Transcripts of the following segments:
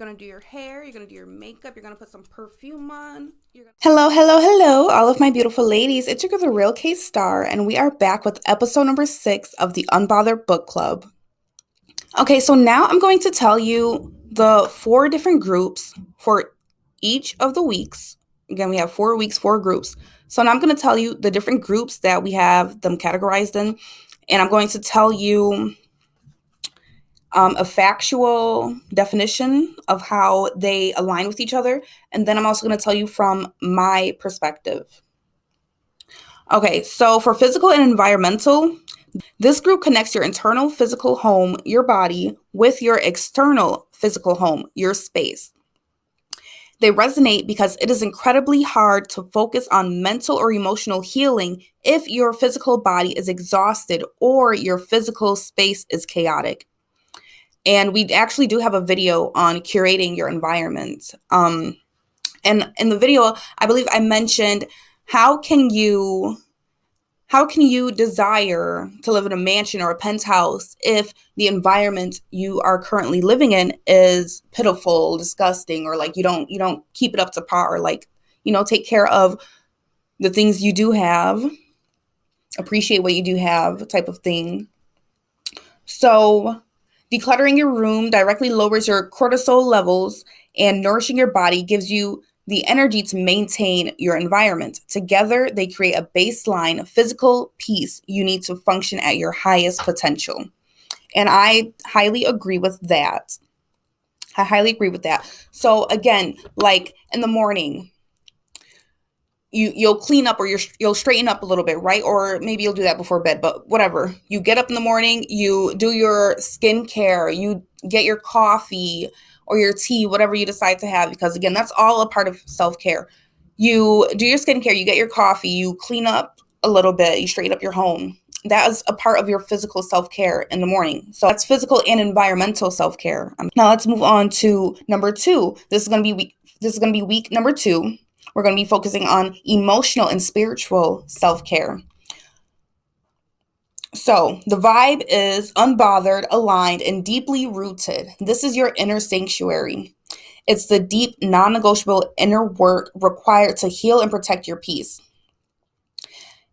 going to do your hair, you're going to do your makeup, you're going to put some perfume on. Hello, hello, hello, all of my beautiful ladies. It's your girl, the Real K Star, and we are back with episode number 6 of the Unbothered Book Club. Okay, so now I'm going to tell you the 4 different groups for each of the weeks. Again, we have 4 weeks, 4 groups. So now I'm going to tell you the different groups that we have them categorized in, and I'm going to tell you a factual definition of how they align with each other. And then I'm also going to tell you from my perspective. Okay, so for physical and environmental, this group connects your internal physical home, your body, with your external physical home, your space. They resonate because it is incredibly hard to focus on mental or emotional healing if your physical body is exhausted or your physical space is chaotic. And we actually do have a video on curating your environment. And in the video, I believe I mentioned how can you desire to live in a mansion or a penthouse if the environment you are currently living in is pitiful, disgusting, or like you don't keep it up to par, or like, take care of the things you do have, appreciate what you do have type of thing. So decluttering your room directly lowers your cortisol levels, and nourishing your body gives you the energy to maintain your environment. Together, they create a baseline physical peace you need to function at your highest potential. And I highly agree with that. So again, like in the morning, you'll clean up, or you'll straighten up a little bit, right? Or maybe you'll do that before bed, but whatever. You get up in the morning, you do your skincare, you get your coffee or your tea, whatever you decide to have, because again, that's all a part of self-care. You do your skincare, you get your coffee, you clean up a little bit, you straighten up your home. That is a part of your physical self-care in the morning. So that's physical and environmental self-care. Now let's move on to number 2. This is going to be week number 2. We're going to be focusing on emotional and spiritual self-care. So the vibe is unbothered, aligned, and deeply rooted. This is your inner sanctuary. It's the deep, non-negotiable inner work required to heal and protect your peace.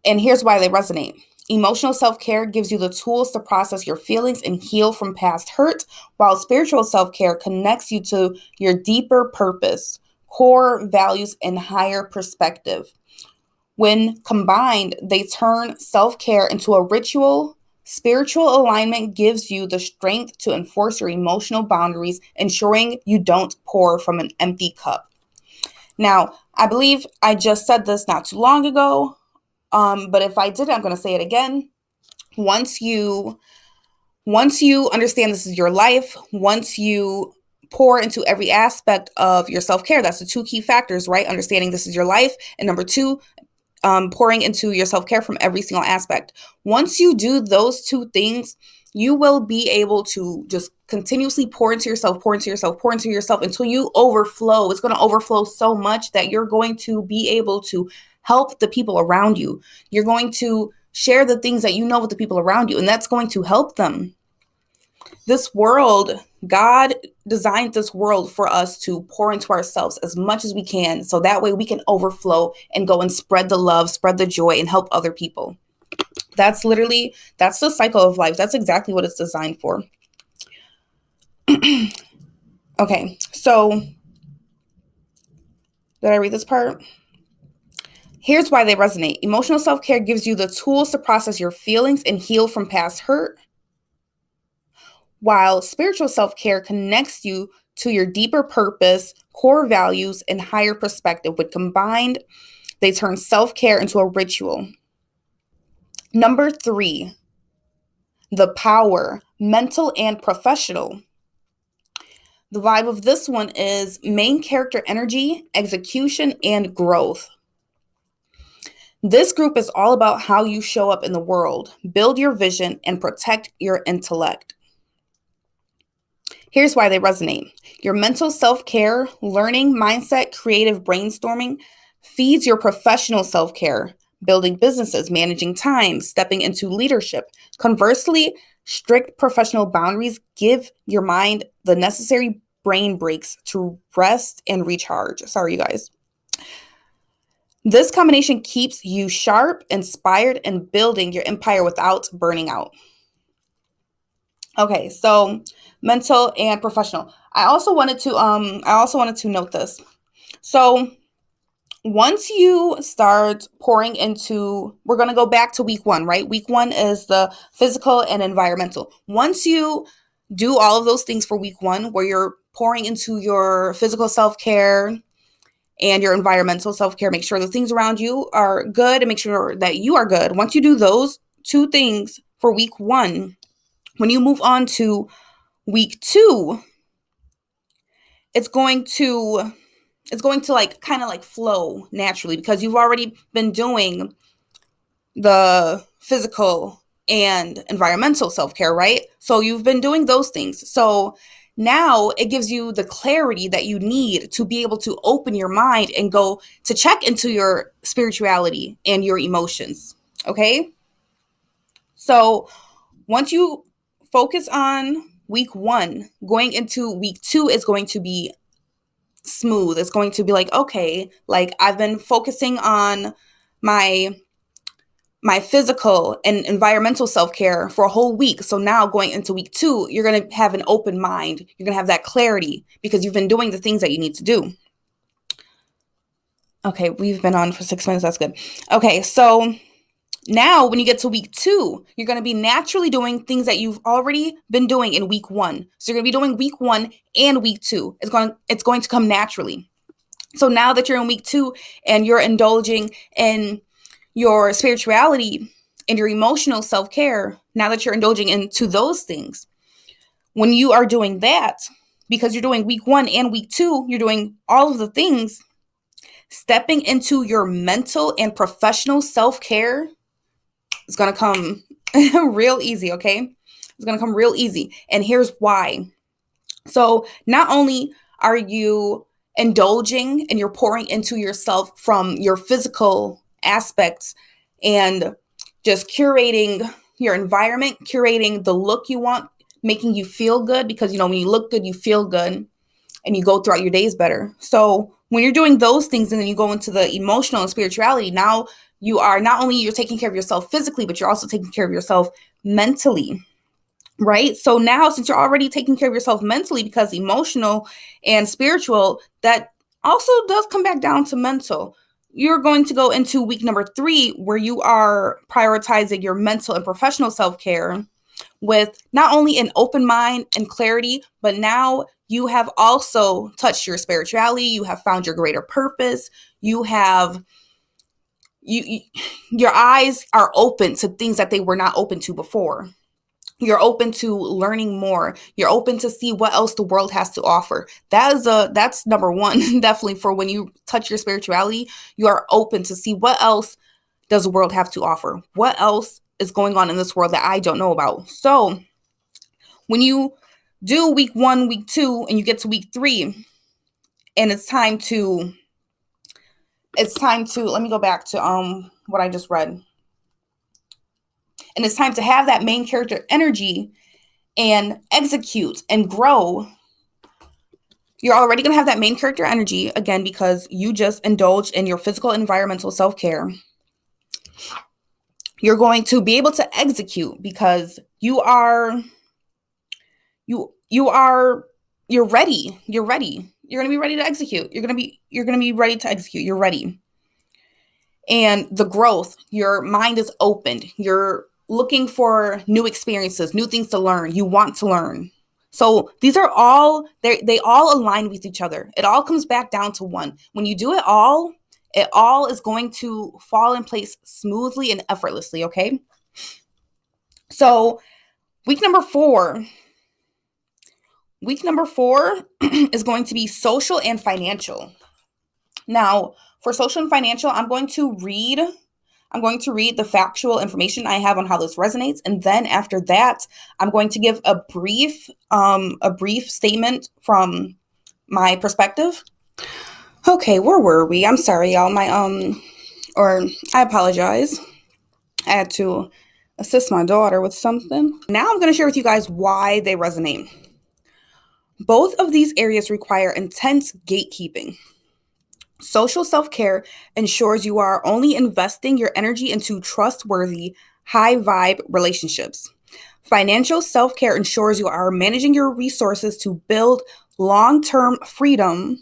And here's why they resonate. Emotional self-care gives you the tools to process your feelings and heal from past hurt, while spiritual self-care connects you to your deeper purpose, core values, and higher perspective. When combined, they turn self-care into a ritual. Spiritual alignment gives you the strength to enforce your emotional boundaries, ensuring you don't pour from an empty cup. Now, I believe I just said this not too long ago, but if I did, I'm going to say it again. Once you understand this is your life, once you pour into every aspect of your self-care, that's the 2 key factors, right? Understanding this is your life, and number 2, pouring into your self-care from every single aspect. Once you do those 2 things, you will be able to just continuously pour into yourself until you overflow. It's going to overflow so much that you're going to be able to help the people around you. You're going to share the things that you know with the people around you, and that's going to help them. This world, God designed this world for us to pour into ourselves as much as we can, so that way we can overflow and go and spread the love, spread the joy, and help other people. That's the cycle of life. That's exactly what it's designed for. Okay, so did I read this part? Here's why they resonate. Emotional self-care gives you the tools to process your feelings and heal from past hurt, while spiritual self-care connects you to your deeper purpose, core values, and higher perspective. When combined, they turn self-care into a ritual. Number 3, the power, mental and professional. The vibe of this one is main character energy, execution, and growth. This group is all about how you show up in the world, build your vision, and protect your intellect. Here's why they resonate. Your mental self-care, learning, mindset, creative brainstorming feeds your professional self-care, building businesses, managing time, stepping into leadership. Conversely, strict professional boundaries give your mind the necessary brain breaks to rest and recharge. Sorry, you guys. This combination keeps you sharp, inspired, and building your empire without burning out. Okay, so mental and professional. I also wanted to note this. So once you start pouring into, we're going to go back to week 1, right? Week 1 is the physical and environmental. Once you do all of those things for week 1, where you're pouring into your physical self-care and your environmental self-care, make sure the things around you are good and make sure that you are good. Once you do those 2 things for week 1, when you move on to week 2, it's going to like kind of like flow naturally because you've already been doing the physical and environmental self-care, right? So you've been doing those things. So now it gives you the clarity that you need to be able to open your mind and go to check into your spirituality and your emotions. Okay? So once you focus on week 1, going into week 2 is going to be smooth. It's going to be like, okay, like I've been focusing on my physical and environmental self-care for a whole week. So now going into week 2, you're going to have an open mind. You're going to have that clarity because you've been doing the things that you need to do. Okay, we've been on for 6 minutes. That's good. Okay, so now when you get to week 2, you're going to be naturally doing things that you've already been doing in week 1. So you're going to be doing week 1 and week 2. It's going to come naturally. So now that you're in week 2 and you're indulging in your spirituality and your emotional self-care, now that you're indulging into those things, when you are doing that, because you're doing week 1 and week 2, you're doing all of the things, stepping into your mental and professional self-care is going to come real easy, okay? It's going to come real easy. And here's why. So not only are you indulging and you're pouring into yourself from your physical aspects and just curating your environment, curating the look you want, making you feel good because, when you look good, you feel good and you go throughout your days better. So when you're doing those things and then you go into the emotional and spirituality, now you are not only you're taking care of yourself physically, but you're also taking care of yourself mentally. Right? So now, since you're already taking care of yourself mentally, because emotional and spiritual, that also does come back down to mental. You're going to go into week number 3, where you are prioritizing your mental and professional self-care with not only an open mind and clarity, but now you have also touched your spirituality. You have found your greater purpose. You have your eyes are open to things that they were not open to before. You're open to learning more. You're open to see what else the world has to offer. That's number 1, definitely, for when you touch your spirituality. You are open to see what else does the world have to offer. What else is going on in this world that I don't know about? So when you do week 1, week 2, and you get to week 3, and it's time to, let me go back to what I just read. And it's time to have that main character energy and execute and grow. You're already going to have that main character energy, again, because you just indulged in your physical and environmental self-care. You're going to be able to execute because you're ready. You're ready. You're going to be ready to execute. You're going to be ready to execute. You're ready. And the growth, your mind is opened. You're looking for new experiences, new things to learn. You want to learn. So these are all, they all align with each other. It all comes back down to one. When you do it all is going to fall in place smoothly and effortlessly, okay? So week number 4 is going to be social and financial. Now, for social and financial, I'm going to read the factual information I have on how this resonates. And then after that, I'm going to give a brief statement from my perspective. Okay, where were we? I'm sorry, y'all. I apologize. I had to assist my daughter with something. Now I'm going to share with you guys why they resonate. Both of these areas require intense gatekeeping. Social self-care ensures you are only investing your energy into trustworthy, high-vibe relationships. Financial self-care ensures you are managing your resources to build long-term freedom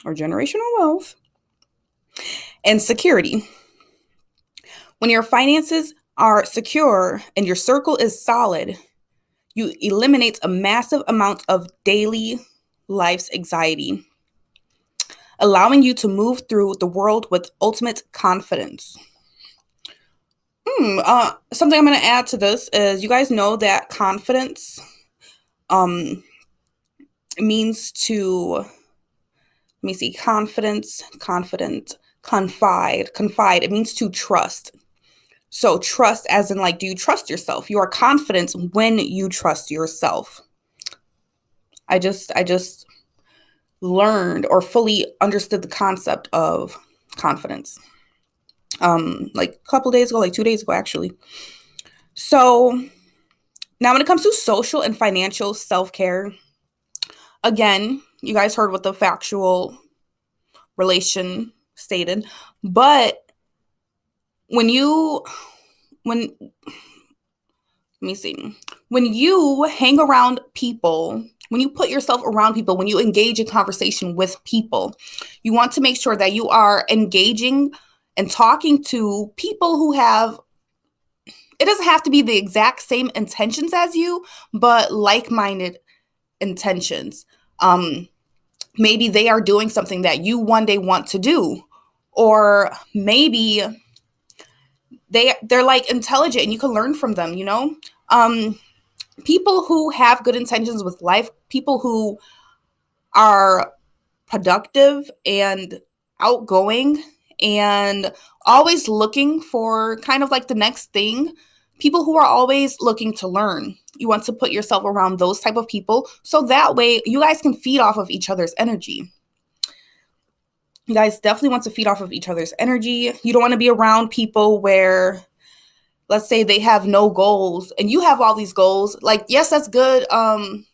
or generational wealth and security. When your finances are secure and your circle is solid, you eliminate a massive amount of daily life's anxiety, allowing you to move through the world with ultimate confidence. Something I'm going to add to this is you guys know that confidence means to, let me see, confident, confide. It means to trust. So trust as in like, do you trust yourself? You are confident when you trust yourself. I just learned or fully understood the concept of confidence. Like a couple days ago, like 2 days ago, actually. So now when it comes to social and financial self-care, again, you guys heard what the factual relation stated, but when you hang around people, when you put yourself around people, when you engage in conversation with people, you want to make sure that you are engaging and talking to people who have, it doesn't have to be the exact same intentions as you, but like-minded intentions. Maybe they are doing something that you one day want to do, or maybe they're like intelligent and you can learn from them, people who have good intentions with life, people who are productive and outgoing and always looking for kind of like the next thing, people who are always looking to learn. You want to put yourself around those type of people so that way you guys can feed off of each other's energy. You guys definitely want to feed off of each other's energy. You don't want to be around people where, let's say they have no goals and you have all these goals. Like, yes, that's good.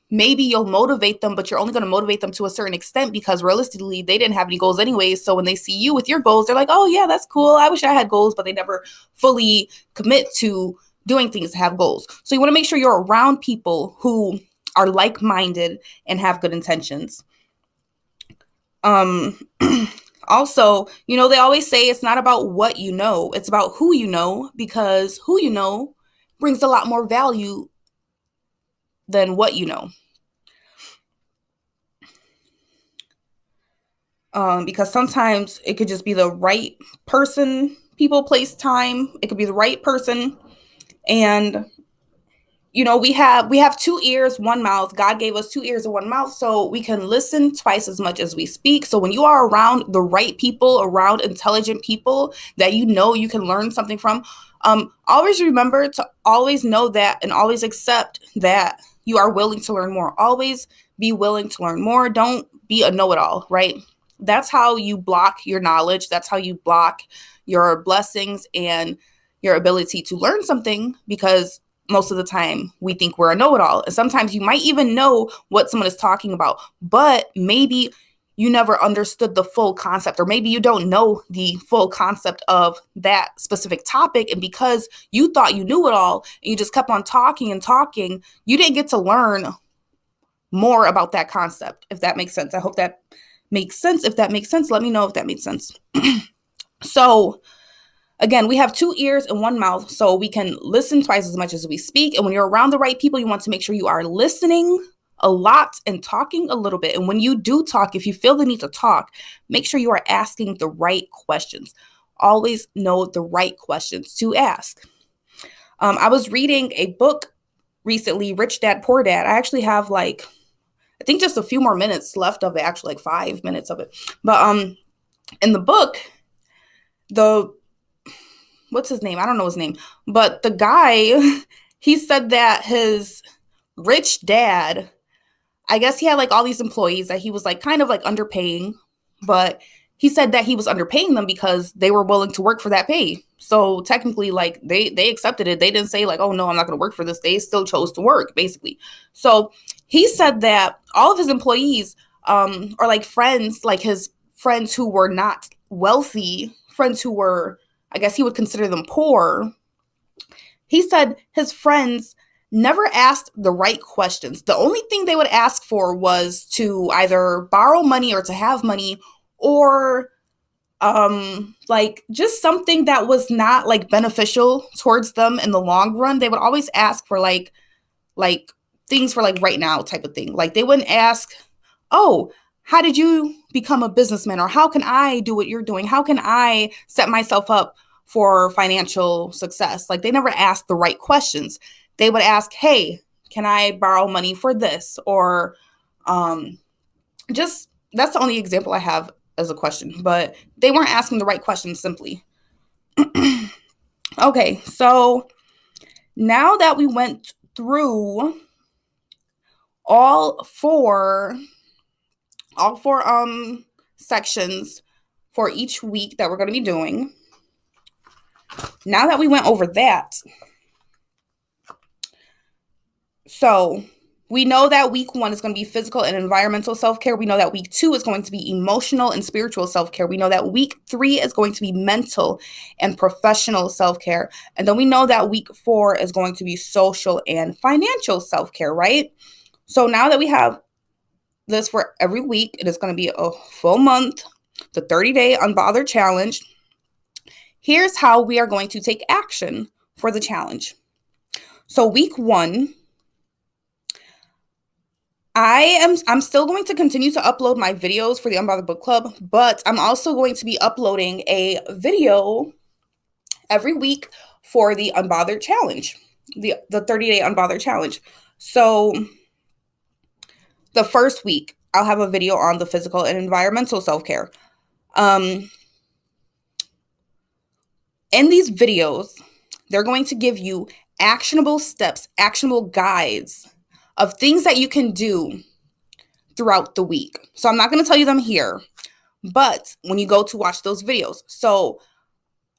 Maybe you'll motivate them, but you're only going to motivate them to a certain extent because realistically, they didn't have any goals anyways. So when they see you with your goals, they're like, oh yeah, that's cool. I wish I had goals, but they never fully commit to doing things to have goals. So you want to make sure you're around people who are like-minded and have good intentions. Also, they always say it's not about what you know, it's about who you know, because who you know brings a lot more value than what you know. Because sometimes it could just be the right person, people, place, time. It could be the right person. And we have 2 ears, 1 mouth. God gave us 2 ears and 1 mouth so we can listen twice as much as we speak. So when you are around the right people, around intelligent people that you can learn something from, always remember to always know that and always accept that you are willing to learn more. Always be willing to learn more. Don't be a know-it-all, right? That's how you block your knowledge. That's how you block your blessings and your ability to learn something, because most of the time we think we're a know-it-all. And sometimes you might even know what someone is talking about, but maybe you never understood the full concept, or maybe you don't know the full concept of that specific topic. And because you thought you knew it all and you just kept on talking and talking, you didn't get to learn more about that concept, if that makes sense. I hope that makes sense. If that makes sense, let me know if that makes sense. So again, we have 2 ears and 1 mouth, so we can listen twice as much as we speak. And when you're around the right people, you want to make sure you are listening a lot and talking a little bit. And when you do talk, if you feel the need to talk, make sure you are asking the right questions. Always know the right questions to ask. I was reading a book recently, Rich Dad, Poor Dad. I actually have I think just a few more minutes left of it, actually like 5 minutes of it. But in the book, what's his name? I don't know his name. But the guy, he said that his rich dad, I guess he had all these employees that he was kind of underpaying, but he said that he was underpaying them because they were willing to work for that pay. So technically, they accepted it. They didn't say oh no, I'm not going to work for this. They still chose to work, basically. So he said that all of his employees, or like friends, like his friends who were not wealthy, friends who were, I guess he would consider them poor, he said his friends never asked the right questions. The only thing they would ask for was to either borrow money or to have money, or like just something that was not like beneficial towards them in the long run. They would always ask for like things for like right now type of thing. Like they wouldn't ask, "Oh, how did you become a businessman?" or "How can I do what you're doing? How can I set myself up for financial success?" Like they never asked the right questions. They would ask, "Hey, can I borrow money for this?" or um just that's the only example I have as a question, but they weren't asking the right questions simply. Okay, so now that we went through all four all four sections for each week that we're going to be doing. Now that we went over that, so we know that week 1 is going to be physical and environmental self-care. We know that week 2 is going to be emotional and spiritual self-care. We know that week 3 is going to be mental and professional self-care. And then we know that week 4 is going to be social and financial self-care, right? So now that we have this for every week, it is going to be a full month, the 30-day Unbothered challenge. Here's how we are going to take action for the challenge. So week 1, I'm still going to continue to upload my videos for the Unbothered Book Club, but I'm also going to be uploading a video every week for the Unbothered challenge, the 30-day Unbothered challenge. So the first week, I'll have a video on the physical and environmental self-care. In these videos, they're going to give you actionable steps, actionable guides of things that you can do throughout the week. So I'm not going to tell you them here, but when you go to watch those videos. So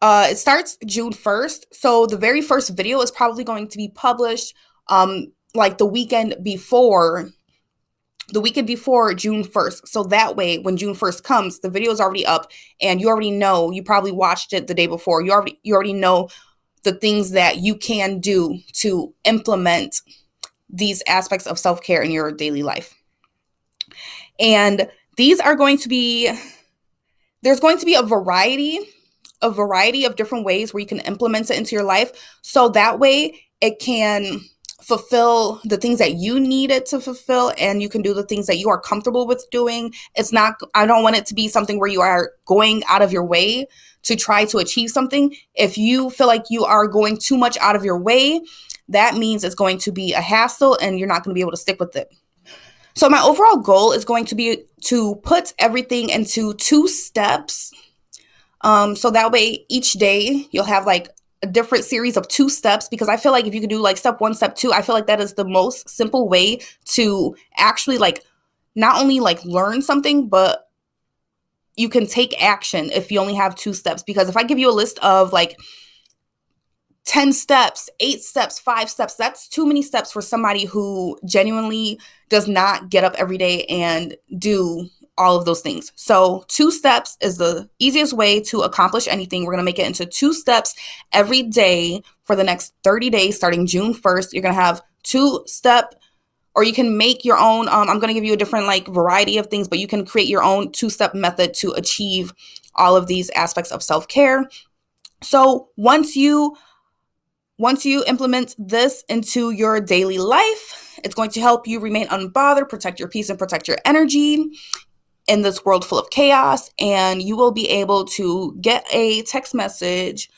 it starts June 1st. So the very first video is probably going to be published like the weekend before June 1st. So that way, when June 1st comes, the video is already up and you already know, you probably watched it the day before. You already know the things that you can do to implement these aspects of self-care in your daily life. And these are going to be, there's going to be a variety of different ways where you can implement it into your life. So that way it can fulfill the things that you need it to fulfill, and you can do the things that you are comfortable with doing. I don't want it to be something where you are going out of your way to try to achieve something. If you feel like you are going too much out of your way, that means it's going to be a hassle and you're not going to be able to stick with it. So my overall goal is going to be to put everything into 2 steps. So that way each day you'll have like a different series of 2 steps, because I feel like if you could do like step 1, step 2, I feel like that is the most simple way to actually like not only like learn something, but you can take action if you only have 2 steps. Because if I give you a list of like 10 steps, 8 steps, 5 steps, that's too many steps for somebody who genuinely does not get up every day and do all of those things. So 2 steps is the easiest way to accomplish anything. We're going to make it into 2 steps every day for the next 30 days, starting June 1st. You're going to have 2-step, or you can make your own. I'm going to give you a different like variety of things, but you can create your own 2-step method to achieve all of these aspects of self-care. So once you implement this into your daily life, it's going to help you remain unbothered, protect your peace, and protect your energy in this world full of chaos. And you will be able to get a text message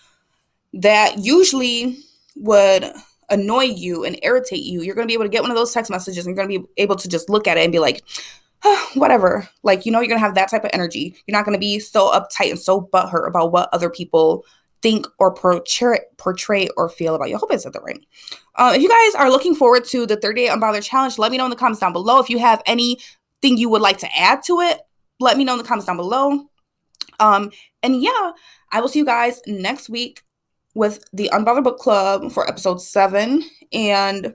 that usually would annoy you and irritate you. You're going to be able to get one of those text messages and you're going to be able to just look at it and be like, whatever. Like, you're going to have that type of energy. You're not going to be so uptight and so butthurt about what other people think or portray or feel about you. I hope I said that right. If you guys are looking forward to the 30-day Unbothered challenge, let me know in the comments down below. If you have anything you would like to add to it, let me know in the comments down below. And yeah, I will see you guys next week with the Unbothered Book Club for episode 7. And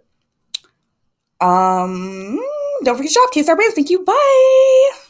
Um, don't forget to shop. Taste our brands. Thank you. Bye.